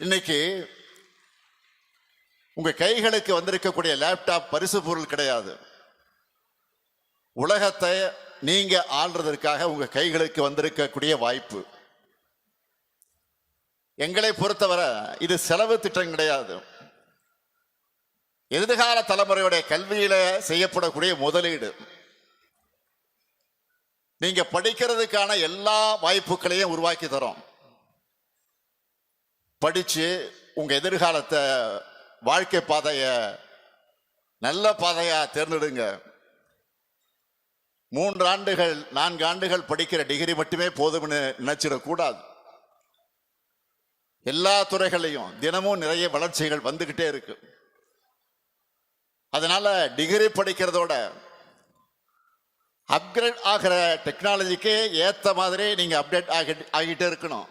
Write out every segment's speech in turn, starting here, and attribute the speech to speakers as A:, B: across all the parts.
A: இன்னைக்கு உங்க கைகளுக்கு வந்திருக்கக்கூடிய லேப்டாப் பரிசு பொருள் கிடையாது. உலகத்தை நீங்க ஆள்றதற்காக உங்க கைகளுக்கு வந்திருக்கக்கூடிய வாய்ப்பு. எங்களை பொறுத்தவரை இது செலவு திட்டம் கிடையாது. எதிர்கால தலைமுறையுடைய கல்வியில செய்யப்படக்கூடிய முதலீடு. நீங்க படிக்கிறதுக்கான எல்லா வாய்ப்புகளையும் உருவாக்கி தரோம். படிச்சு உங்க எதிர்காலத்தை வாழ்க்கை பாதைய நல்ல பாதையா தேர்ந்தெடுங்க. 3 ஆண்டுகள் 4 ஆண்டுகள் படிக்கிற டிகிரி மட்டுமே போதும்னு நினைச்சிடக்கூடாது. எல்லா துறைகளையும் தினமும் நிறைய வளர்ச்சிகள் வந்துகிட்டே இருக்கு. அதனால டிகிரி படிக்கிறதோட அப்கிரேட் ஆகிற டெக்னாலஜிக்கு ஏத்த மாதிரி நீங்க அப்டேட் ஆகிட்டே இருக்கணும்.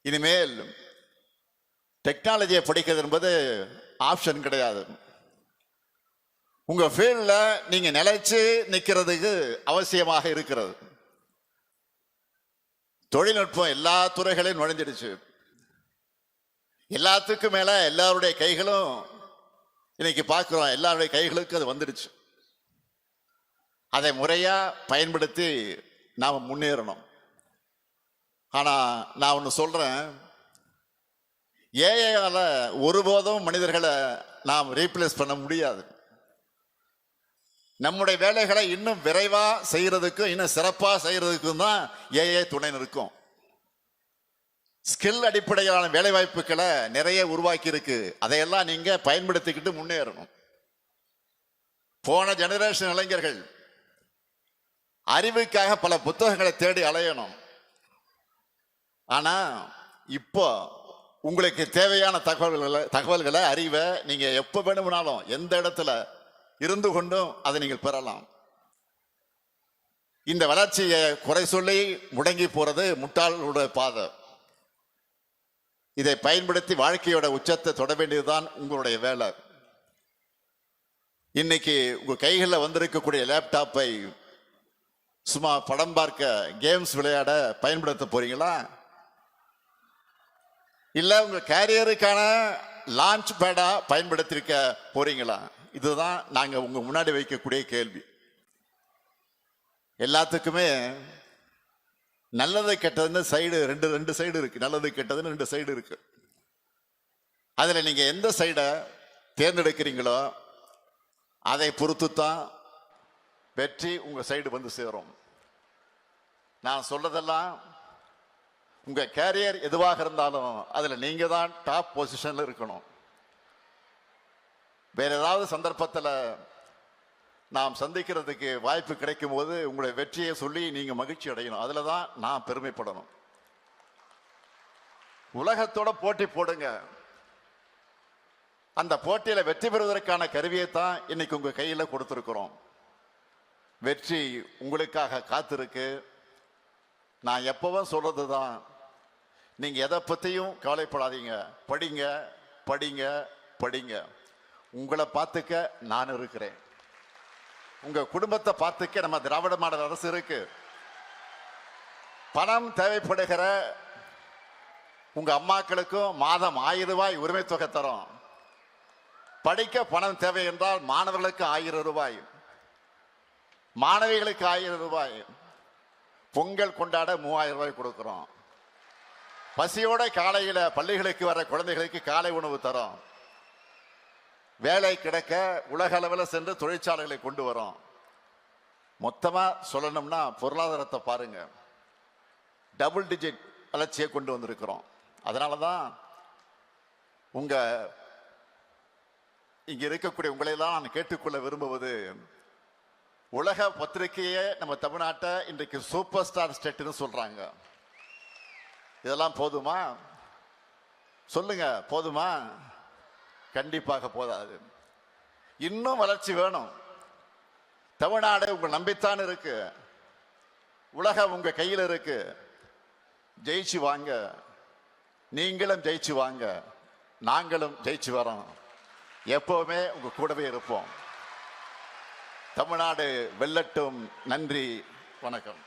A: இனிமேல் டெக்னாலஜியை படிக்கிறது என்பது ஆப்ஷன் கிடையாது. உங்க ஃபீல்ட்ல நீங்க நிலைச்சு நிற்கிறதுக்கு அவசியமாக இருக்கிறது. தொழில்நுட்பம் எல்லா துறைகளையும் நுழைஞ்சிடுச்சு. எல்லாத்துக்கும் மேல எல்லாருடைய கைகளும் இன்னைக்கு பார்க்கிறோம். எல்லாருடைய கைகளுக்கும் அது வந்துடுச்சு. அதை முறையா பயன்படுத்தி நாம் முன்னேறணும். ஆனா நான் ஒன்று சொல்றேன், ஏஐயால ஒருபோதும் மனிதர்களை நாம் ரீப்ளேஸ் பண்ண முடியாது. நம்முடைய வேலைகளை இன்னும் விரைவா செய்யறதுக்கும் இன்னும் சிறப்பா செய்யறதுக்கும் தான் ஏஐ துணை நிற்கும். ஸ்கில் அடிப்படையிலான வேலை வாய்ப்புகளை நிறைய உருவாக்கி இருக்கு. அதையெல்லாம் நீங்க பயன்படுத்திக்கிட்டு முன்னேறணும். போன ஜெனரேஷன் இளைஞர்கள் அறிவுக்காக பல புத்தகங்களை தேடி அலையணும். ஆனா இப்போ உங்களுக்கு தேவையான தகவல்களை அறிவை நீங்க எப்ப வேணும்னாலும் எந்த இடத்துல இருந்து கொண்டும் அதை நீங்கள் பெறலாம். இந்த வளர்ச்சியை குறை சொல்லி முடங்கி போறது முட்டாளோட பாதை. இதை பயன்படுத்தி வாழ்க்கையோட உச்சத்தை தொட வேண்டியதுதான் உங்களுடைய வேலை. இன்னைக்கு உங்க கைகளில் வந்திருக்கக்கூடிய லேப்டாப்பை சும்மா படம் பார்க்க கேம்ஸ் விளையாட பயன்படுத்த போறீங்களா? இல்ல உங்க கேரியருக்கான லான்ச் பேடா பயன்படுத்திருக்க போறீங்களா? இதுதான் நாங்க உங்க முன்னாடி வைக்கக்கூடிய கேள்வி. எல்லாத்துக்குமே நல்லது கெட்டதுன்னு சைடு ரெண்டு சைடு இருக்கு. நல்லது கெட்டதுன்னு 2 சைடு இருக்கு. அதுல நீங்க எந்த சைடை தேர்ந்தெடுக்கிறீங்களோ அதை பொறுத்து தான் வெற்றி உங்க சைடு வந்து சேரும். நான் சொல்றதெல்லாம் உங்க கேரியர் எதுவாக இருந்தாலும் அதுல நீங்க தான் டாப் பொசிஷன்ல இருக்கணும். வேற ஏதாவது சந்தர்ப்பத்தில் நாம் சந்திக்கிறதுக்கு வாய்ப்பு கிடைக்கும் போது உங்களுடைய வெற்றியை சொல்லி நீங்க மகிழ்ச்சி அடையணும். அதுல தான் நான் பெருமைப்படணும். உலகத்தோட போட்டி போடுங்க. அந்த போட்டியில வெற்றி பெறுவதற்கான கருவியை தான் இன்னைக்கு உங்க கையில கொடுத்திருக்கிறோம். வெற்றி உங்களுக்காக காத்திருக்கு. நான் எப்பவும் சொல்றதுதான், நீங்க எதை பத்தியும் கவலைப்படாதீங்க. படிங்க படிங்க படிங்க. உங்களை பார்த்துக்க நான் இருக்கிறேன். உங்க குடும்பத்தை பார்த்துக்க நம்ம திராவிட மாடல் அரசு இருக்கு. பணம் தேவைப்படுகிற உங்க அம்மாக்களுக்கும் மாதம் 1000 ரூபாய் உரிமை தொகை தரோம். படிக்க பணம் தேவை என்றால் மாணவர்களுக்கு 1000 ரூபாய், மாணவிகளுக்கு 1000 ரூபாய், பொங்கல் கொண்டாட 3000 ரூபாய் கொடுக்கிறோம். பசியோட காலையில பள்ளிகளுக்கு வர குழந்தைகளுக்கு காலை உணவு தரோம். வேலை கிடைக்க உலக அளவில் சென்று தொழிற்சாலைகளை கொண்டு வரோம். மொத்தமா சொல்லணும்னா பொருளாதாரத்தை பாருங்க, டபுள் டிஜிட் வளர்ச்சியை கொண்டு வந்திருக்கிறோம். அதனாலதான் உங்க இங்க இருக்கக்கூடிய உங்களையெல்லாம் நான் கேட்டுக்கொள்ள விரும்புவது, உலக பத்திரிகையே நம்ம தமிழ்நாட்டை இன்றைக்கு சூப்பர் ஸ்டார் ஸ்டேட்னு சொல்றாங்க. இதெல்லாம் போதுமா? சொல்லுங்க, போதுமா? கண்டிப்பாக போதாது. இன்னும் வளர்ச்சி வேணும். தமிழ்நாடு உங்க நம்பித்தான் இருக்கு. உலகம் உங்க கையில் இருக்கு. ஜெயிச்சு வாங்க. நீங்களும் ஜெயிச்சு வாங்க. நாங்களும் ஜெயிச்சு வரோம். எப்பவுமே உங்க கூடவே இருப்போம். தமிழ்நாடு வெல்லட்டும். நன்றி, வணக்கம்.